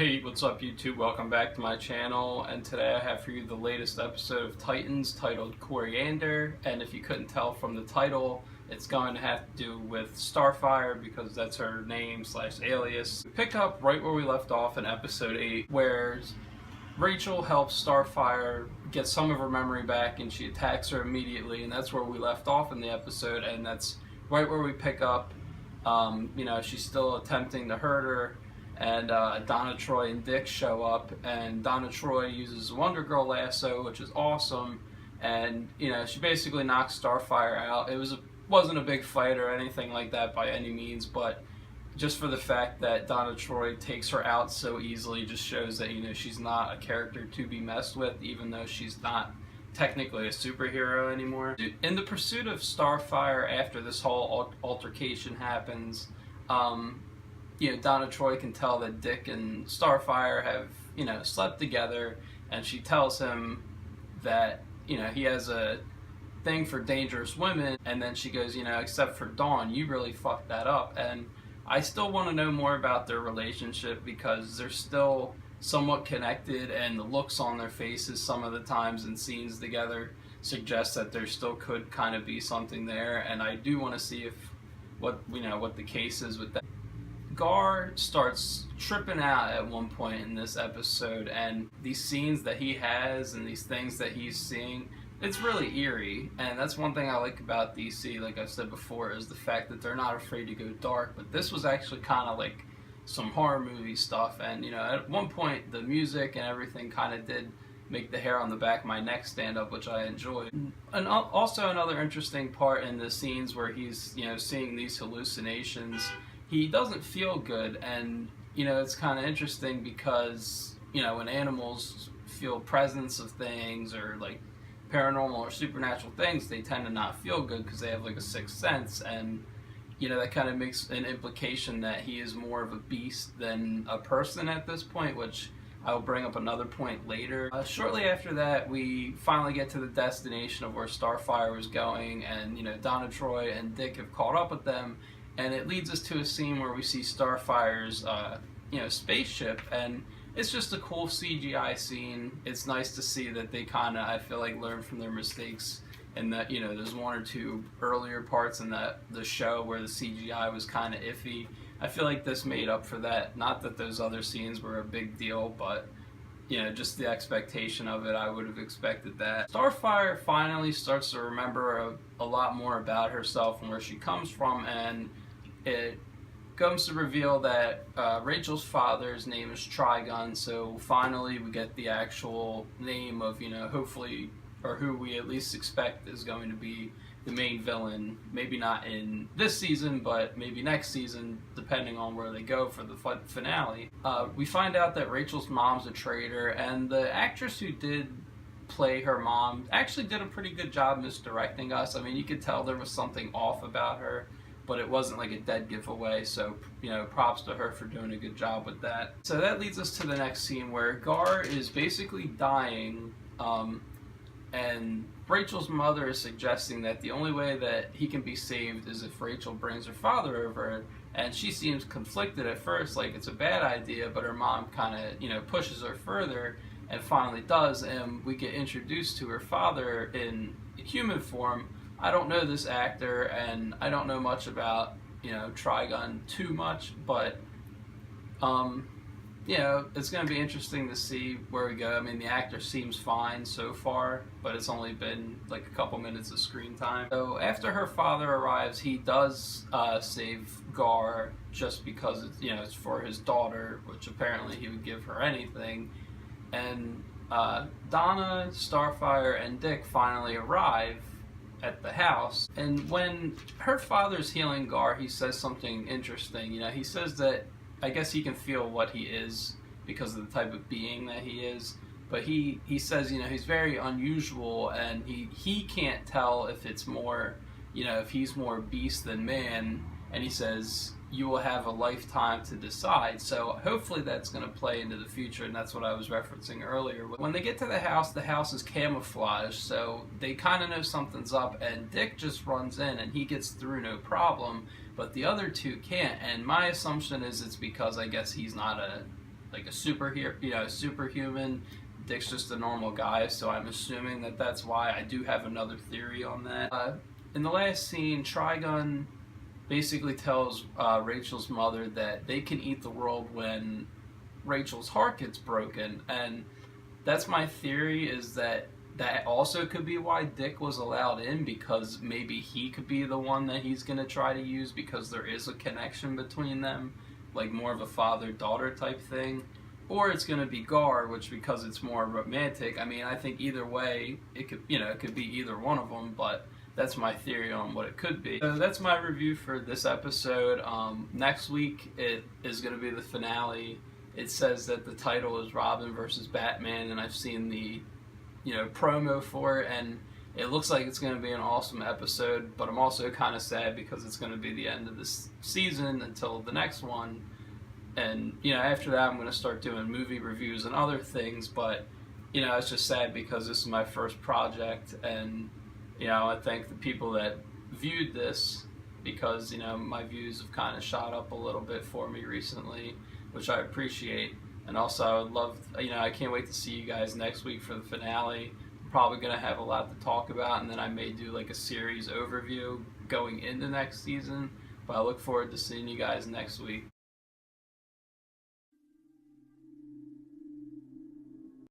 Hey, what's up YouTube? Welcome back to my channel, and today I have for you the latest episode of Titans titled Koriand'R, and if you couldn't tell from the title, it's going to have to do with Starfire because that's her name / alias. We pick up right where we left off in episode 8, where Rachel helps Starfire get some of her memory back and she attacks her immediately, and that's where we left off in the episode, and that's right where we pick up. She's still attempting to hurt her, and Donna, Troy, and Dick show up, and Donna Troy uses Wonder Girl lasso, which is awesome, and she basically knocks Starfire out. Wasn't a big fight or anything like that by any means, but just for the fact that Donna Troy takes her out so easily just shows that she's not a character to be messed with, even though she's not technically a superhero anymore. In the pursuit of Starfire, after this whole altercation happens, Donna Troy can tell that Dick and Starfire have, slept together, and she tells him that, he has a thing for dangerous women, and then she goes, except for Dawn, you really fucked that up. And I still want to know more about their relationship because they're still somewhat connected, and the looks on their faces some of the times in scenes together suggest that there still could kind of be something there, and I do want to see what the case is with that. Gar starts tripping out at one point in this episode, and these scenes that he has and these things that he's seeing, it's really eerie, and that's one thing I like about DC, like I've said before, is the fact that they're not afraid to go dark, but this was actually kind of like some horror movie stuff, and at one point the music and everything kind of did make the hair on the back of my neck stand up, which I enjoyed. And also another interesting part in the scenes where he's seeing these hallucinations, he doesn't feel good, and it's kind of interesting because when animals feel presence of things or like paranormal or supernatural things, they tend to not feel good because they have like a sixth sense, and that kind of makes an implication that he is more of a beast than a person at this point, which I will bring up another point later. Shortly after that, we finally get to the destination of where Starfire was going, and Donna Troy and Dick have caught up with them, and it leads us to a scene where we see Starfire's spaceship, and it's just a cool CGI scene. It's nice to see that they kind of, I feel like, learn from their mistakes, and that there's one or two earlier parts in the show where the CGI was kind of iffy. I feel like this made up for that. Not that those other scenes were a big deal, but just the expectation of it, I would have expected that. Starfire finally starts to remember a lot more about herself and where she comes from, and it comes to reveal that Rachel's father's name is Trigun, so finally we get the actual name of, hopefully, or who we at least expect is going to be the main villain. Maybe not in this season, but maybe next season, depending on where they go for the finale. We find out that Rachel's mom's a traitor, and the actress who did play her mom actually did a pretty good job misdirecting us. I mean, you could tell there was something off about her, but it wasn't like a dead giveaway, so props to her for doing a good job with that. So that leads us to the next scene where Gar is basically dying, and Rachel's mother is suggesting that the only way that he can be saved is if Rachel brings her father over, and she seems conflicted at first, like it's a bad idea, but her mom kind of pushes her further and finally does, and we get introduced to her father in human form. I don't know this actor, and I don't know much about Trigun too much, but it's going to be interesting to see where we go. I mean, the actor seems fine so far, but it's only been like a couple minutes of screen time. So after her father arrives, he does save Gar just because it's for his daughter, which apparently he would give her anything. And Donna, Starfire, and Dick finally arrive at the house, and when her father's healing Gar, he says something interesting. He says that I guess he can feel what he is because of the type of being that he is, but he says he's very unusual, and he can't tell if it's more if he's more beast than man, and he says you will have a lifetime to decide. So hopefully that's going to play into the future, and that's what I was referencing earlier. When they get to the house is camouflaged, so they kind of know something's up, and Dick just runs in and he gets through no problem, but the other two can't, and my assumption is it's because I guess he's not a like a superhero, superhuman. Dick's just a normal guy, so I'm assuming that that's why. I do have another theory on that. In the last scene, Trigun basically tells Rachel's mother that they can eat the world when Rachel's heart gets broken, and that's my theory, is that also could be why Dick was allowed in, because maybe he could be the one that he's going to try to use, because there is a connection between them, like more of a father-daughter type thing. Or it's going to be Gar, which, because it's more romantic, I mean, I think either way, it could be either one of them, but that's my theory on what it could be. So that's my review for this episode. Next week, it is going to be the finale. It says that the title is Robin versus Batman, and I've seen the promo for it, and it looks like it's going to be an awesome episode, but I'm also kind of sad because it's going to be the end of this season until the next one. And after that I'm going to start doing movie reviews and other things, but it's just sad because this is my first project, and I thank the people that viewed this, because my views have kind of shot up a little bit for me recently, which I appreciate. And also I would love, I can't wait to see you guys next week for the finale. I'm probably going to have a lot to talk about, and then I may do like a series overview going into next season, but I look forward to seeing you guys next week.